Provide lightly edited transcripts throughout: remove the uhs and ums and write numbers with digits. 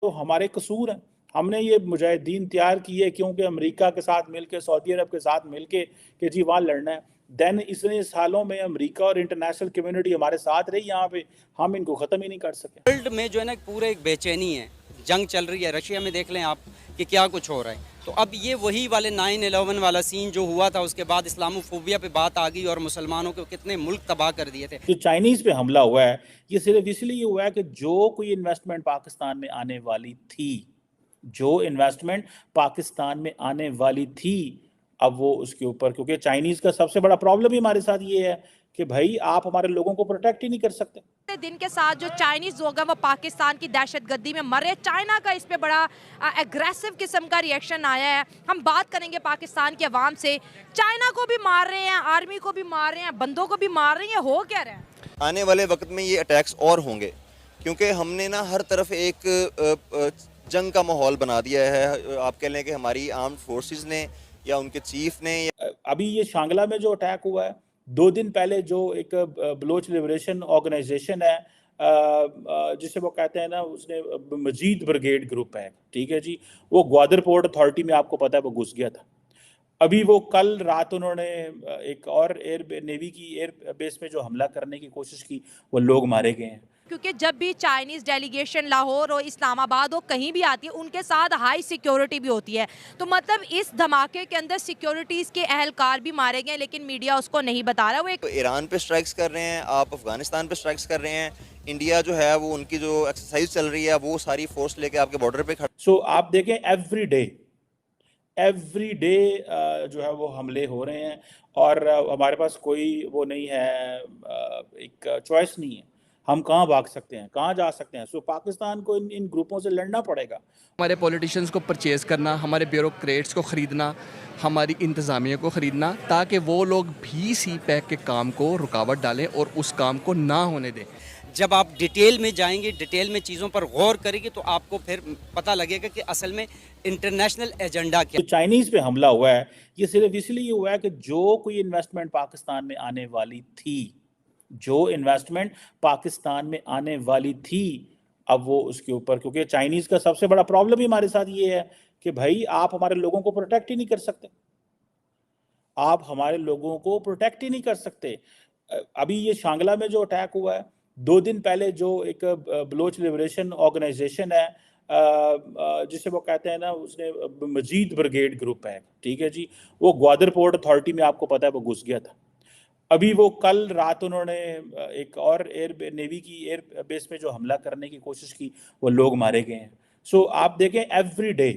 तो हमारे कसूर हैं। हमने ये मुजाहिदीन तैयार किए क्योंकि अमेरिका के साथ मिलके, सऊदी अरब के साथ मिलके कि जी वहाँ लड़ना है। देन इतने सालों में अमेरिका और इंटरनेशनल कम्युनिटी हमारे साथ रही यहाँ पे, हम इनको ख़त्म ही नहीं कर सके। वर्ल्ड में जो है ना पूरे एक बेचैनी है, जंग चल रही है। रशिया में देख लें आप कि क्या कुछ हो रहा है। तो अब ये वही वाले 9/11 वाला सीन जो हुआ था, उसके बाद इस्लामोफोबिया पे बात आ गई और मुसलमानों के कितने मुल्क तबाह कर दिए थे। जो चाइनीज़ पे हमला हुआ है, ये सिर्फ इसलिए हुआ है कि जो कोई इन्वेस्टमेंट पाकिस्तान में आने वाली थी, जो इन्वेस्टमेंट पाकिस्तान में आने वाली थी, अब वो उसके ऊपर, क्योंकि चाइनीज़ का सबसे बड़ा प्रॉब्लम ही हमारे साथ ये है कि भाई आप हमारे लोगों को प्रोटेक्ट ही नहीं कर सकते। दिन के साथ जो चाइनीज लोग हैं वो पाकिस्तान की दहशतगर्दी में मर रहे हैं। चाइना का इस पे बड़ा एग्रेसिव किस्म का रिएक्शन आया है। हम बात करेंगे पाकिस्तान की आवाम से। चाइना को भी मार रहे हैं, आर्मी को भी मार रहे हैं, बंदों को भी मार रहे हैं, हो क्या रहा है? आने वाले वक्त में ये अटैक्स और होंगे, क्योंकि हमने ना हर तरफ एक जंग का माहौल बना दिया है। आप कह लें कि हमारी आर्म्ड फोर्सेस ने या उनके चीफ ने अभी ये शांगला में जो अटैक हुआ है, 2 दिन पहले जो एक बलोच लिबरेशन ऑर्गेनाइजेशन है, जिसे वो कहते हैं ना, उसने मजीद ब्रिगेड ग्रुप है, ठीक है जी, वो ग्वादर पोर्ट अथॉरिटी में आपको पता है वो घुस गया था। अभी वो कल रात उन्होंने एक और नेवी की एयर बेस में जो हमला करने की कोशिश की, वो लोग मारे गए हैं। क्योंकि जब भी चाइनीज डेलीगेशन लाहौर और इस्लामाबाद हो कहीं भी आती है, उनके साथ हाई सिक्योरिटी भी होती है। तो मतलब इस धमाके के अंदर सिक्योरिटीज के अहलकार भी मारे गए, लेकिन मीडिया उसको नहीं बता रहा। वो एक तो ईरान पे स्ट्राइक्स कर रहे हैं, आप अफगानिस्तान पे स्ट्राइक्स कर रहे हैं। इंडिया जो है वो उनकी जो एक्सरसाइज चल रही है वो सारी फोर्स लेके आपके बॉर्डर पे खड़ा। सो आप देखें एवरी डे जो है वो हमले हो रहे हैं, और हमारे पास कोई वो नहीं है, एक चॉइस नहीं है। हम कहाँ भाग सकते हैं, कहाँ जा सकते हैं? सो पाकिस्तान को इन ग्रुपों से लड़ना पड़ेगा। हमारे पॉलिटिशियंस को परचेज़ करना, हमारे ब्यूरोक्रेट्स को ख़रीदना, हमारी इंतज़ामिया को ख़रीदना, ताकि वो लोग भी सी पैक के काम को रुकावट डालें और उस काम को ना होने दें। जब आप डिटेल में जाएंगे, डिटेल में चीज़ों पर गौर करेंगे, तो आपको फिर पता लगेगा कि असल में इंटरनेशनल एजेंडा क्या। जो चाइनीज़ पे हमला हुआ है, ये सिर्फ इसलिए हुआ है कि जो कोई इन्वेस्टमेंट पाकिस्तान में आने वाली थी, जो इन्वेस्टमेंट पाकिस्तान में आने वाली थी, अब वो उसके ऊपर, क्योंकि चाइनीज़ का सबसे बड़ा प्रॉब्लम ही हमारे साथ ये है कि भाई आप हमारे लोगों को प्रोटेक्ट ही नहीं कर सकते। आप हमारे लोगों को प्रोटेक्ट ही नहीं कर सकते। अभी ये शांगला में जो अटैक हुआ है, 2 दिन पहले जो एक बलोच लिबरेशन ऑर्गेनाइजेशन है, जिसे वो कहते हैं ना, उसने मजीद ब्रिगेड ग्रुप है, ठीक है जी, वो ग्वादर पोर्ट अथॉरिटी में आपको पता है वो घुस गया था। अभी वो कल रात उन्होंने एक और नेवी की एयर बेस में जो हमला करने की कोशिश की, वो लोग मारे गए हैं। सो आप देखें एवरी डे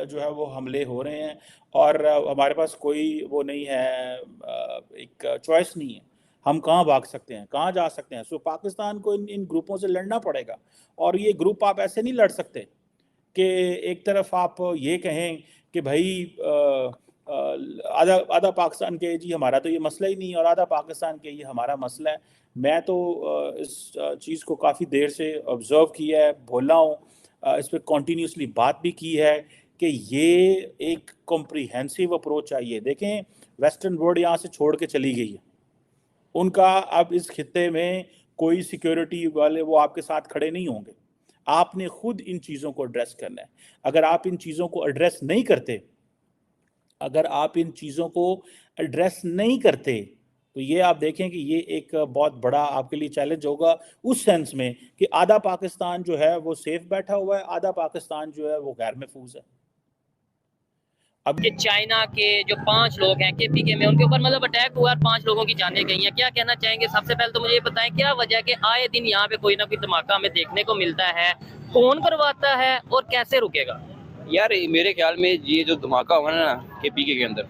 जो है वो हमले हो रहे हैं, और हमारे पास कोई वो नहीं है, एक चॉइस नहीं है। हम कहाँ भाग सकते हैं, कहाँ जा सकते हैं? सो पाकिस्तान को इन ग्रुपों से लड़ना पड़ेगा, और ये ग्रुप आप ऐसे नहीं लड़ सकते कि एक तरफ आप ये कहें कि भाई आधा आधा पाकिस्तान के जी हमारा तो ये मसला ही नहीं है, और आधा पाकिस्तान के ये हमारा मसला है। मैं तो इस चीज़ को काफ़ी देर से ऑब्ज़र्व किया है, बोला हूँ, इस पर कॉन्टीन्यूसली बात भी की है कि ये एक कॉम्प्रिहेंसिव अप्रोच चाहिए। देखें, वेस्टर्न वर्ल्ड यहाँ से छोड़ के चली गई है, उनका अब इस खित्ते में कोई सिक्योरिटी वाले वो आपके साथ खड़े नहीं होंगे। आपने खुद इन चीज़ों को एड्रेस करना है। अगर आप इन चीज़ों को एड्रेस नहीं करते, तो ये आप देखें कि ये एक बहुत बड़ा आपके लिए चैलेंज होगा, उस सेंस में कि आधा पाकिस्तान जो है वो सेफ बैठा हुआ है, आधा पाकिस्तान जो है वो गैर महफूज है। अब कि चाइना के जो 5 लोग हैं केपीके में, उनके ऊपर मतलब अटैक हुआ और 5 लोगों की जानें गई हैं। क्या कहना चाहेंगे? सबसे पहले तो मुझे ये बताएं, क्या वजह है कि आए दिन यहाँ पे कोई ना कोई धमाका हमें देखने को मिलता है? कौन करवाता है और कैसे रुकेगा? यार मेरे ख्याल में ये जो धमाका हुआ ना केपीके के अंदर,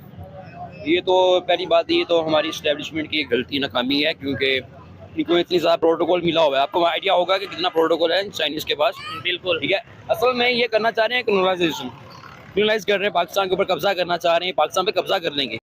ये तो पहली बात, ये तो हमारी इस्टेब्लिशमेंट की गलती नाकामी है, क्योंकि इनको इतनी ज़्यादा प्रोटोकॉल मिला हुआ है। आपको आइडिया होगा कि कितना प्रोटोकॉल है चाइनीज़ के पास। बिल्कुल ठीक है, असल में ये करना चाह रहे हैं कॉलोनाइजेशन, कॉलोनाइज कर रहे हैं, पाकिस्तान के ऊपर कब्जा करना चाह रहे हैं, पाकिस्तान पे कब्जा कर लेंगे।